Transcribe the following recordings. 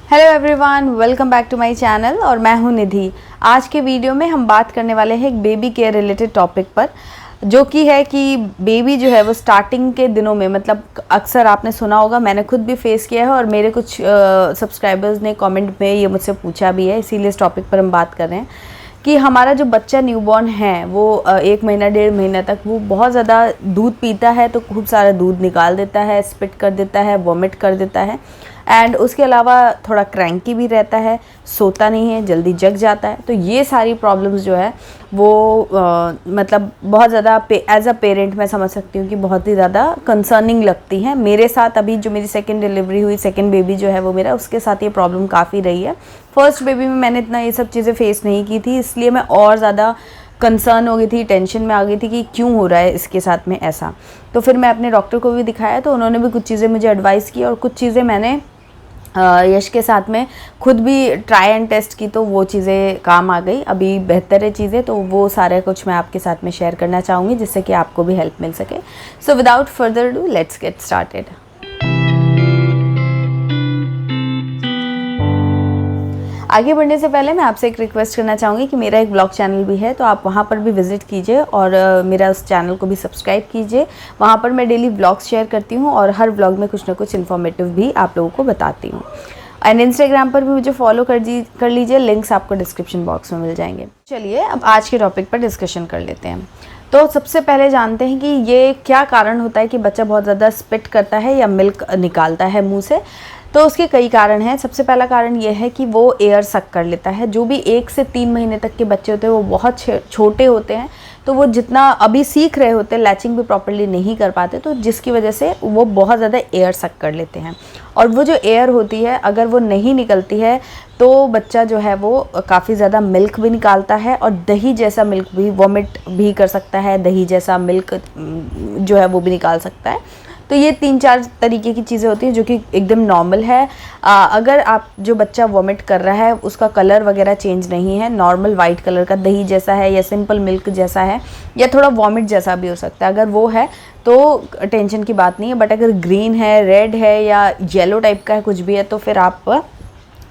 Hello everyone, welcome back to my channel और मैं हूं निधि। आज के वीडियो में हम बात करने वाले हैं एक बेबी केयर रिलेटेड टॉपिक पर, जो कि है कि बेबी जो है वो स्टार्टिंग के दिनों में, मतलब अक्सर आपने सुना होगा, मैंने खुद भी फेस किया है और मेरे कुछ सब्सक्राइबर्स ने कमेंट में ये मुझसे पूछा भी है, इसीलिए इस टॉपिक पर हम बात कर रहे हैं कि हमारा जो बच्चा न्यूबॉर्न है वो 1 महीना 1.5 महीना तक वो बहुत ज़्यादा दूध पीता है, तो खूब सारा दूध निकाल देता है, स्पिट कर देता है, वॉमिट कर देता है एंड उसके अलावा थोड़ा क्रैंकी भी रहता है, सोता नहीं है, जल्दी जग जाता है। तो ये सारी प्रॉब्लम्स जो है वो मतलब बहुत ज़्यादा एज अ पेरेंट मैं समझ सकती हूँ कि बहुत ही ज़्यादा कंसर्निंग लगती हैं। मेरे साथ अभी जो मेरी सेकंड डिलीवरी हुई, सेकंड बेबी जो है वो मेरा, उसके साथ ये प्रॉब्लम काफ़ी रही है। फर्स्ट बेबी में मैंने इतना ये सब चीज़ें फेस नहीं की थी, इसलिए मैं और ज़्यादा कंसर्न हो गई थी, टेंशन में आ गई थी कि क्यों हो रहा है इसके साथ में ऐसा। तो फिर मैं अपने डॉक्टर को भी दिखाया, तो उन्होंने भी कुछ चीज़ें मुझे एडवाइस की और कुछ चीज़ें मैंने यश के साथ में खुद भी ट्राई एंड टेस्ट की, तो वो चीज़ें काम आ गई। अभी बेहतर है चीज़ें, तो वो सारा कुछ मैं आपके साथ में शेयर करना चाहूँगी जिससे कि आपको भी हेल्प मिल सके। So without further do let's get started. आगे बढ़ने से पहले मैं आपसे एक रिक्वेस्ट करना चाहूँगी कि मेरा एक ब्लॉग चैनल भी है, तो आप वहाँ पर भी विजिट कीजिए और मेरा उस चैनल को भी सब्सक्राइब कीजिए। वहाँ पर मैं डेली ब्लॉग्स शेयर करती हूँ और हर ब्लॉग में कुछ ना कुछ इन्फॉर्मेटिव भी आप लोगों को बताती हूँ। एंड इंस्टाग्राम पर भी मुझे फॉलो कर लीजिए, लिंक्स आपको डिस्क्रिप्शन बॉक्स में मिल जाएंगे। चलिए अब आज के टॉपिक पर डिस्कशन कर लेते हैं। तो सबसे पहले जानते हैं कि ये क्या कारण होता है कि बच्चा बहुत ज़्यादा स्पिट करता है या मिल्क निकालता है मुँह से। तो उसके कई कारण हैं। सबसे पहला कारण ये है कि वो एयर सक कर लेता है। जो भी 1 से 3 महीने तक के बच्चे होते हैं वो बहुत छोटे होते हैं, तो वो जितना अभी सीख रहे होते हैं, लैचिंग भी प्रॉपर्ली नहीं कर पाते, तो जिसकी वजह से वो बहुत ज़्यादा एयर सक कर लेते हैं। और वो जो एयर होती है, अगर वो नहीं निकलती है तो बच्चा जो है वो काफ़ी ज़्यादा मिल्क भी निकालता है और दही जैसा मिल्क भी, वॉमिट भी कर सकता है, दही जैसा मिल्क जो है वो भी निकाल सकता है। तो ये 3-4 तरीके की चीज़ें होती हैं जो कि एकदम नॉर्मल है। अगर आप जो बच्चा वॉमिट कर रहा है उसका कलर वगैरह चेंज नहीं है, नॉर्मल वाइट कलर का दही जैसा है या सिंपल मिल्क जैसा है या थोड़ा वॉमिट जैसा भी हो सकता है, अगर वो है तो टेंशन की बात नहीं है। बट अगर ग्रीन है, रेड है या येलो टाइप का है, कुछ भी है, तो फिर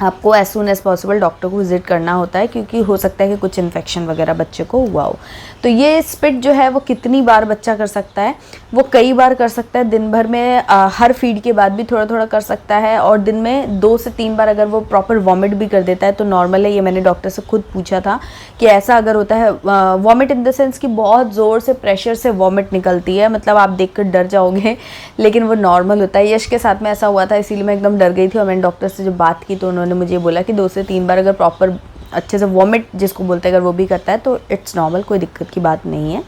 आपको as soon as possible doctor को विजिट करना होता है, क्योंकि हो सकता है कि कुछ इन्फेक्शन वगैरह बच्चे को हुआ हो। तो ये स्पिट जो है वो कितनी बार बच्चा कर सकता है? वो कई बार कर सकता है। दिन भर में हर फीड के बाद भी थोड़ा थोड़ा कर सकता है, और दिन में 2 से 3 बार अगर वो प्रॉपर वॉमिट भी कर देता है तो नॉर्मल है। ये मैंने डॉक्टर से खुद पूछा था कि ऐसा अगर होता है, वॉमिट इन द सेंस कि बहुत ज़ोर से, प्रेशर से वॉमिट निकलती है, मतलब आप देख कर डर जाओगे, लेकिन वो नॉर्मल होता है। यश के साथ में ऐसा हुआ था, इसीलिए मैं एकदम डर गई थी और मैंने डॉक्टर से जब बात की तो उन्होंने मुझे बोला कि 2 से 3 बार अगर प्रॉपर अच्छे से वॉमिट जिसको बोलते हैं अगर वो भी करता है तो इट्स नॉर्मल, कोई दिक्कत की बात नहीं है।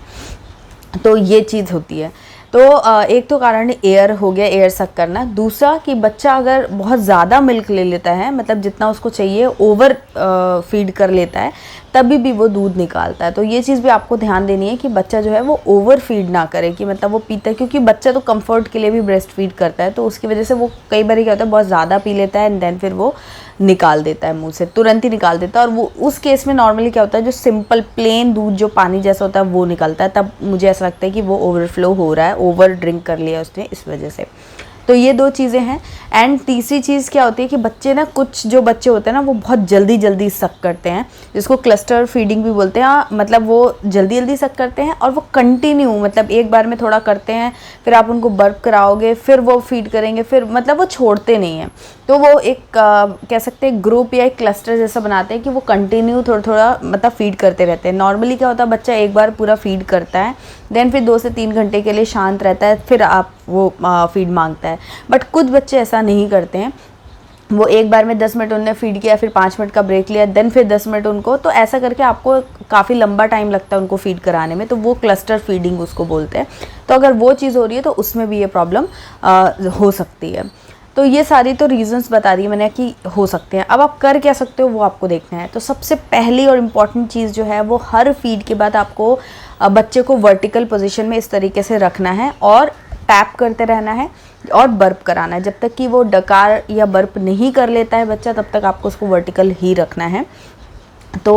तो ये चीज़ होती है। तो एक तो कारण एयर हो गया, एयर सक करना। दूसरा कि बच्चा अगर बहुत ज़्यादा मिल्क ले लेता है, मतलब जितना उसको चाहिए ओवर फीड कर लेता है, तभी भी वो दूध निकालता है। तो ये चीज़ भी आपको ध्यान देनी है कि बच्चा जो है वो ओवर फीड ना करे, कि मतलब वो पीता है, क्योंकि बच्चा तो कंफर्ट के लिए भी ब्रेस्ट फीड करता है, तो उसकी वजह से वो कई बार क्या होता है बहुत ज़्यादा पी लेता है एंड देन फिर वो निकाल देता है मुंह से, तुरंत ही निकाल देता है। और वो उस केस में नॉर्मली क्या होता है, जो सिंपल प्लेन दूध जो पानी जैसा होता है वो निकलता है, तब मुझे ऐसा लगता है कि वो ओवरफ्लो हो रहा है, ओवर ड्रिंक कर लिया उसने, इस वजह से। तो ये 2 चीज़ें हैं। एंड तीसरी चीज़ क्या होती है कि बच्चे ना, कुछ जो बच्चे होते हैं ना वो बहुत जल्दी जल्दी सक करते हैं, जिसको क्लस्टर फीडिंग भी बोलते हैं। मतलब वो जल्दी जल्दी सक करते हैं और वो कंटिन्यू, मतलब एक बार में थोड़ा करते हैं, फिर आप उनको बर्प कराओगे, फिर वो फीड करेंगे, फिर मतलब वो छोड़ते नहीं हैं। तो वो एक कह सकते हैं ग्रुप या एक क्लस्टर जैसा बनाते हैं कि वो कंटिन्यू थोड़ा थोड़ा मतलब फीड करते रहते हैं। नॉर्मली क्या होता है, बच्चा एक बार पूरा फीड करता है, देन फिर 2 से 3 घंटे के लिए शांत रहता है, फिर आप वो फीड मांगता है। बट कुछ बच्चे ऐसा नहीं करते हैं, वो एक बार में 10 मिनट उन्होंने फीड किया, फिर 5 मिनट का ब्रेक लिया, देन फिर 10 मिनट उनको, तो ऐसा करके आपको काफ़ी लंबा टाइम लगता है उनको फीड कराने में। तो वो क्लस्टर फीडिंग उसको बोलते हैं। तो अगर वो चीज़ हो रही है तो उसमें भी ये प्रॉब्लम हो सकती है। तो ये सारी तो रीजंस बता दी मैंने कि हो सकते हैं। अब आप कर क्या सकते हो वो आपको देखना है। तो सबसे पहली और इम्पॉर्टेंट चीज़ जो है वो, हर फीड के बाद आपको बच्चे को वर्टिकल पोजीशन में इस तरीके से रखना है और टैप करते रहना है और बर्प कराना है। जब तक कि वो डकार या बर्प नहीं कर लेता है बच्चा, तब तक आपको उसको वर्टिकल ही रखना है। तो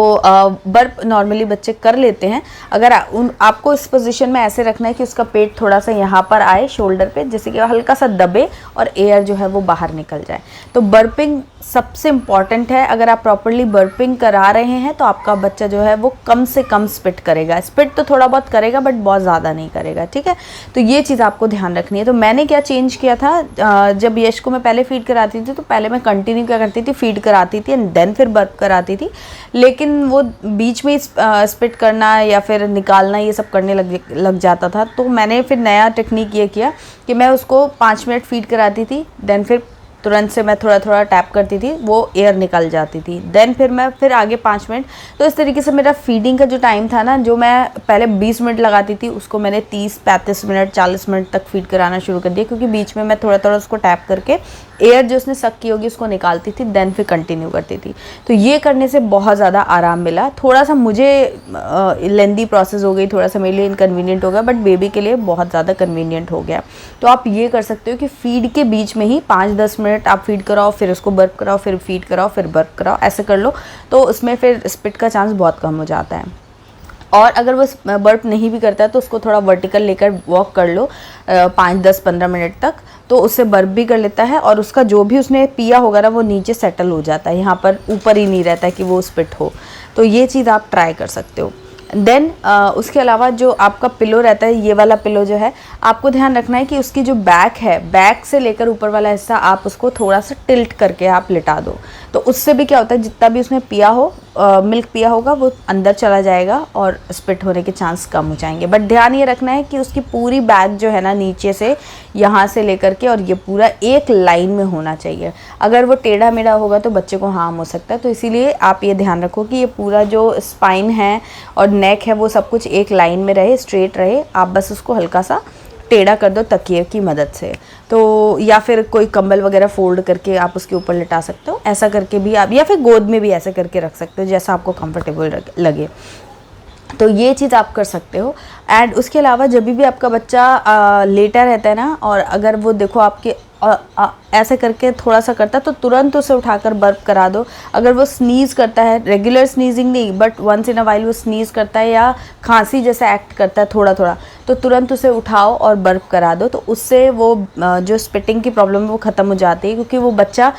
बर्प नॉर्मली बच्चे कर लेते हैं। अगर आपको इस पोजीशन में ऐसे रखना है कि उसका पेट थोड़ा सा यहाँ पर आए, शोल्डर पे, जैसे कि हल्का सा दबे और एयर जो है वो बाहर निकल जाए। तो बर्पिंग सबसे इम्पॉर्टेंट है। अगर आप प्रॉपरली बर्पिंग करा रहे हैं तो आपका बच्चा जो है वो कम से कम स्पिट करेगा। स्पिट तो थोड़ा बहुत करेगा बट बहुत ज़्यादा नहीं करेगा, ठीक है। तो ये चीज़ आपको ध्यान रखनी है। तो मैंने क्या चेंज किया था, जब यश को मैं पहले फीड कराती थी तो पहले मैं कंटिन्यू क्या करती थी, फीड कराती थी एंड देन फिर बर्प कराती थी, लेकिन वो बीच में स्पिट करना या फिर निकालना ये सब करने लग जाता था। तो मैंने फिर नया टेक्निक ये किया कि मैं उसको 5 मिनट फीड कराती थी, देन फिर तुरंत से मैं थोड़ा थोड़ा टैप करती थी, वो एयर निकल जाती थी, देन फिर मैं फिर आगे 5 मिनट। तो इस तरीके से मेरा फीडिंग का जो टाइम था ना, जो मैं पहले 20 मिनट लगाती थी उसको मैंने 30-35 मिनट 40 मिनट तक फीड कराना शुरू कर दिया, क्योंकि बीच में मैं थोड़ा थोड़ा उसको टैप करके एयर जो उसने सक की होगी उसको निकालती थी, देन फिर कंटिन्यू करती थी। तो ये करने से बहुत ज़्यादा आराम मिला। थोड़ा सा मुझे लेंदी प्रोसेस हो गई, थोड़ा सा मेरे लिए इनकन्वीनियंट हो गया, बट बेबी के लिए बहुत ज़्यादा कन्वीनियंट हो गया। तो आप ये कर सकते हो कि फीड के बीच में ही 5-10 मिनट आप फीड कराओ, फिर उसको बर्प कराओ, फिर फीड कराओ, फिर बर्प कराओ, ऐसे कर लो। तो उसमें फिर स्पिट का चांस बहुत कम हो जाता है। और अगर वो बर्प नहीं भी करता है तो उसको थोड़ा वर्टिकल लेकर वॉक कर लो 5-10-15 मिनट तक, तो उससे बर्प भी कर लेता है और उसका जो भी उसने पिया होगा ना वो नीचे सेटल हो जाता है, यहाँ पर ऊपर ही नहीं रहता है कि वो स्पिट हो। तो ये चीज़ आप ट्राई कर सकते हो। देन उसके अलावा जो आपका पिलो रहता है, ये वाला पिलो जो है, आपको ध्यान रखना है कि उसकी जो बैक है, बैक से लेकर ऊपर वाला हिस्सा आप उसको थोड़ा सा टिल्ट करके आप लिटा दो। तो उससे भी क्या होता है, जितना भी उसने पिया हो मिल्क पिया होगा वो अंदर चला जाएगा और स्पिट होने के चांस कम हो जाएंगे। बट ध्यान ये रखना है कि उसकी पूरी बैक जो है ना, नीचे से यहाँ से लेकर के और ये पूरा एक लाइन में होना चाहिए। अगर वो टेढ़ा मेढ़ा होगा तो बच्चे को हार्म हो सकता है। तो इसीलिए आप ये ध्यान रखो कि ये पूरा जो स्पाइन है और नेक है वो सब कुछ एक लाइन में रहे, स्ट्रेट रहे। आप बस उसको हल्का सा टेढ़ा कर दो तकिए की मदद से, तो या फिर कोई कंबल वगैरह फोल्ड करके आप उसके ऊपर लिटा सकते हो, ऐसा करके भी आप, या फिर गोद में भी ऐसे करके रख सकते हो जैसा आपको कंफर्टेबल लगे। तो ये चीज़ आप कर सकते हो। एंड उसके अलावा जब भी आपका बच्चा लेटा रहता है ना, और अगर वो देखो आपके ऐसे करके थोड़ा सा करता है तो तुरंत उसे उठाकर बर्प करा दो। अगर वो स्नीज़ करता है, रेगुलर स्नीजिंग नहीं but once in a while वो स्नीज़ करता है या खांसी जैसा एक्ट करता है थोड़ा थोड़ा, तो तुरंत उसे उठाओ और बर्प करा दो। तो उससे वो जो स्पिटिंग की प्रॉब्लम है वो ख़त्म हो जाती है, क्योंकि वो बच्चा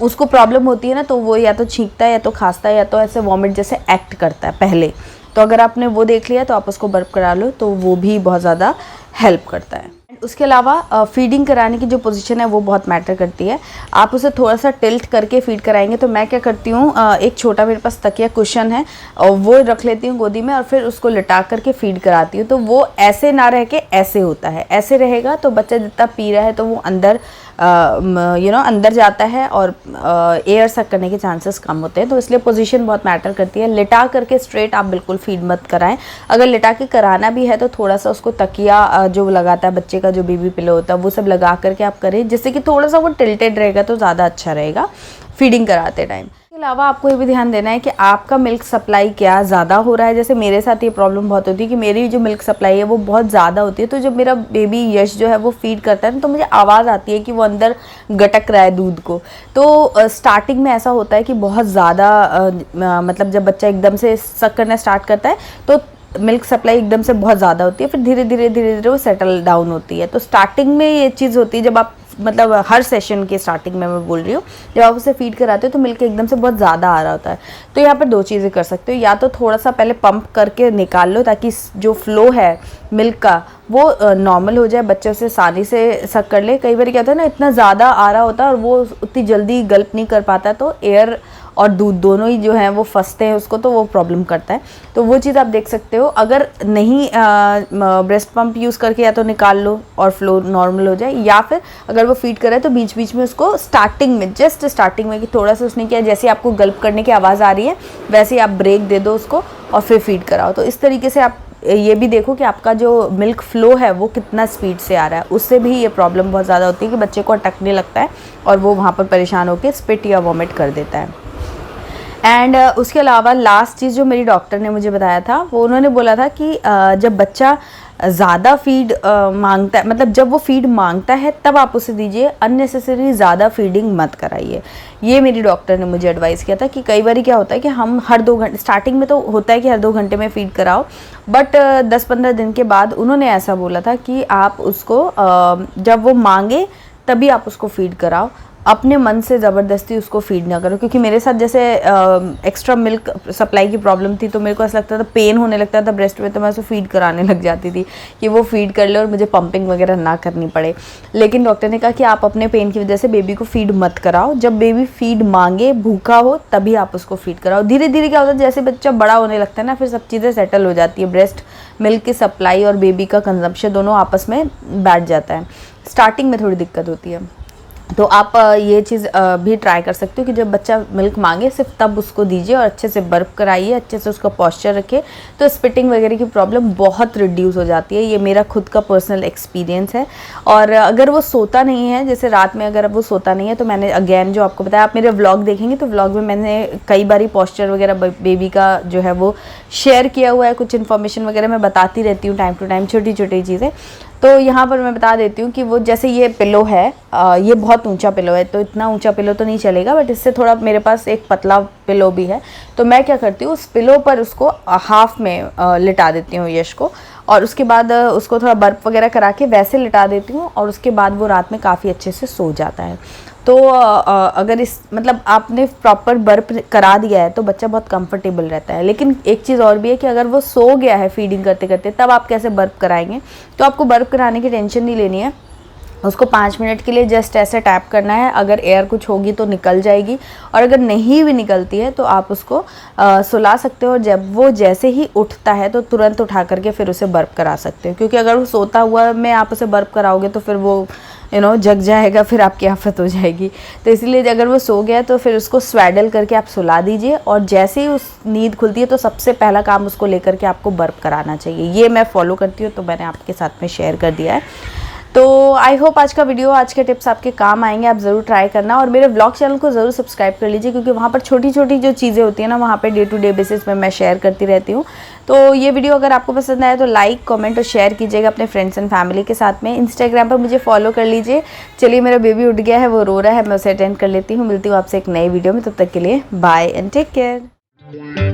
उसको प्रॉब्लम होती है ना, तो वो या तो छींकता है या तो खांसता है या तो ऐसे वॉमिट जैसे एक्ट करता है पहले। तो अगर आपने वो देख लिया तो आप उसको बर्प करा लो, तो वो भी बहुत ज़्यादा हेल्प करता है। उसके अलावा फीडिंग कराने की जो पोजीशन है वो बहुत मैटर करती है। आप उसे थोड़ा सा टिल्ट करके फीड कराएंगे। तो मैं क्या करती हूँ, एक छोटा मेरे पास तकिया कुशन है और वो रख लेती हूँ गोदी में और फिर उसको लिटा करके फीड कराती हूँ। तो वो ऐसे ना रह के ऐसे होता है, ऐसे रहेगा तो बच्चा जितना पी रहा है तो वो अंदर अंदर जाता है और एयर सक करने के चांसेस कम होते हैं। तो इसलिए पोजीशन बहुत मैटर करती है। लिटा करके स्ट्रेट आप बिल्कुल फीड मत कराएं। अगर लिटा के कराना भी है तो थोड़ा सा उसको तकिया जो लगाता है बच्चे का, जो बेबी पिलो होता है, वो सब लगा करके आप करें, जिससे कि थोड़ा सा वो टिल्टेड रहेगा तो ज़्यादा अच्छा रहेगा फीडिंग कराते टाइम। इसके अलावा आपको ये भी ध्यान देना है कि आपका मिल्क सप्लाई क्या ज़्यादा हो रहा है। जैसे मेरे साथ ये प्रॉब्लम बहुत होती है कि मेरी जो मिल्क सप्लाई है वो बहुत ज़्यादा होती है। तो जब मेरा बेबी यश जो है वो फीड करता है ना, तो मुझे आवाज़ आती है कि वो अंदर गटक रहा है दूध को। तो स्टार्टिंग में ऐसा होता है कि बहुत ज़्यादा मतलब जब बच्चा एकदम से सक करना स्टार्ट करता है तो मिल्क सप्लाई एकदम से बहुत ज़्यादा होती है, फिर धीरे धीरे वो सेटल डाउन होती है। तो स्टार्टिंग में ये चीज़ होती है, जब आप मतलब हर सेशन के स्टार्टिंग में मैं बोल रही हूँ, जब आप उसे फीड कराते हो तो मिल्क एकदम से बहुत ज़्यादा आ रहा होता है। तो यहाँ पर 2 चीज़ें कर सकते हो, या तो थोड़ा सा पहले पंप करके निकाल लो ताकि जो फ्लो है मिल्क का वो नॉर्मल हो जाए, बच्चे उसे आसानी से सक कर ले। कई बार क्या होता है ना, इतना ज़्यादा आ रहा होता है और वो उतनी जल्दी गल्प नहीं कर पाता, तो एयर और दूध दोनों ही जो हैं वो फंसते हैं उसको, तो वो प्रॉब्लम करता है। तो वो चीज़ आप देख सकते हो। अगर नहीं ब्रेस्ट पंप यूज़ करके या तो निकाल लो और फ्लो नॉर्मल हो जाए, या फिर अगर वो फीड करे तो बीच बीच में उसको स्टार्टिंग में, जस्ट स्टार्टिंग में कि थोड़ा सा उसने किया, जैसे आपको गल्प करने की आवाज़ आ रही है वैसे ही आप ब्रेक दे दो उसको और फिर फीड कराओ। तो इस तरीके से आप ये भी देखो कि आपका जो मिल्क फ्लो है वो कितना स्पीड से आ रहा है। उससे भी ये प्रॉब्लम बहुत ज़्यादा होती है कि बच्चे को अटकने लगता है और वो वहाँ पर परेशान होकर स्पिट या वॉमिट कर देता है। एंड उसके अलावा लास्ट चीज़ जो मेरी डॉक्टर ने मुझे बताया था, वो उन्होंने बोला था कि जब बच्चा ज़्यादा फीड मांगता है, मतलब जब वो फीड मांगता है तब आप उसे दीजिए, अननेसेसरी ज़्यादा फीडिंग मत कराइए। ये मेरी डॉक्टर ने मुझे एडवाइस किया था कि कई बार क्या होता है कि हम हर 2 घंटे, स्टार्टिंग में तो होता है कि हर 2 घंटे में फीड कराओ, बट 10-15 दिन के बाद उन्होंने ऐसा बोला था कि आप उसको जब वो मांगे तभी आप उसको फीड कराओ। अपने मन से ज़बरदस्ती उसको फीड ना करो, क्योंकि मेरे साथ जैसे एक्स्ट्रा मिल्क सप्लाई की प्रॉब्लम थी, तो मेरे को ऐसा लगता था, पेन होने लगता था ब्रेस्ट में, तो मैं उसको फीड कराने लग जाती थी कि वो फीड कर ले और मुझे पंपिंग वगैरह ना करनी पड़े। लेकिन डॉक्टर ने कहा कि आप अपने पेन की वजह से बेबी को फीड मत कराओ, जब बेबी फीड मांगे, भूखा हो, तभी आप उसको फीड कराओ। धीरे धीरे क्या होता है, जैसे बच्चा बड़ा होने लगता है ना, फिर सब चीज़ें सेटल हो जाती है, ब्रेस्ट मिल्क की सप्लाई और बेबी का कंजम्पशन दोनों आपस में बैठ जाता है। स्टार्टिंग में थोड़ी दिक्कत होती है, तो आप ये चीज़ भी ट्राई कर सकते हो कि जब बच्चा मिल्क मांगे सिर्फ तब उसको दीजिए और अच्छे से बर्प कराइए, अच्छे से उसका पॉस्चर रखिए, तो स्पिटिंग वगैरह की प्रॉब्लम बहुत रिड्यूस हो जाती है। ये मेरा खुद का पर्सनल एक्सपीरियंस है। और अगर वो सोता नहीं है, जैसे रात में अगर वो सोता नहीं है, तो मैंने अगेन जो आपको बताया, आप मेरे व्लॉग देखेंगे तो व्लॉग में मैंने कई बारी पॉस्चर वगैरह बेबी का जो है वो शेयर किया हुआ है, कुछ इन्फॉर्मेशन वगैरह मैं बताती रहती हूँ टाइम टू टाइम, छोटी छोटी चीज़ें। तो यहाँ पर मैं बता देती हूँ कि वो जैसे ये पिलो है, ये बहुत ऊंचा पिलो है, तो इतना ऊंचा पिलो तो नहीं चलेगा, बट इससे थोड़ा मेरे पास एक पतला पिलो भी है। तो मैं क्या करती हूँ, उस पिलो पर उसको हाफ में लिटा देती हूँ यश को, और उसके बाद उसको थोड़ा बर्फ वगैरह करा के वैसे लिटा देती हूँ, और उसके बाद वो रात में काफ़ी अच्छे से सो जाता है। तो अगर इस मतलब आपने प्रॉपर बर्फ करा दिया है तो बच्चा बहुत कंफर्टेबल रहता है। लेकिन एक चीज़ और भी है कि अगर वो सो गया है फीडिंग करते करते, तब आप कैसे बर्फ कराएंगे, तो आपको बर्फ कराने की टेंशन नहीं लेनी है। उसको 5 मिनट के लिए जस्ट ऐसे टैप करना है, अगर एयर कुछ होगी तो निकल जाएगी, और अगर नहीं भी निकलती है तो आप उसको सुला सकते हो, और जब वो जैसे ही उठता है तो तुरंत उठा करके फिर उसे बर्फ करा सकते हो। क्योंकि अगर वो सोता हुआ में आप उसे बर्फ कराओगे तो फिर वो जग जाएगा, फिर आपकी आफत हो जाएगी। तो इसलिए अगर वो सो गया तो फिर उसको स्वेडल करके आप सुला दीजिए, और जैसे ही उस नींद खुलती है तो सबसे पहला काम उसको लेकर के आपको बर्फ कराना चाहिए। ये मैं फॉलो करती हूँ, तो मैंने आपके साथ में शेयर कर दिया है। तो आई होप आज का वीडियो, आज के टिप्स आपके काम आएंगे, आप ज़रूर ट्राई करना, और मेरे व्लॉग चैनल को ज़रूर सब्सक्राइब कर लीजिए, क्योंकि वहाँ पर छोटी छोटी जो चीज़ें होती हैं ना, वहाँ पे डे टू डे बेसिस में मैं शेयर करती रहती हूँ। तो ये वीडियो अगर आपको पसंद आए तो लाइक, कमेंट और शेयर कीजिएगा अपने फ्रेंड्स एंड फैमिली के साथ में। इंस्टाग्राम पर मुझे फॉलो कर लीजिए। चलिए, मेरा बेबी उठ गया है, वो रो रहा है, मैं उसे अटेंड कर लेती हूँ। मिलती हूँ आपसे एक नई वीडियो में, तब तक के लिए बाय एंड टेक केयर।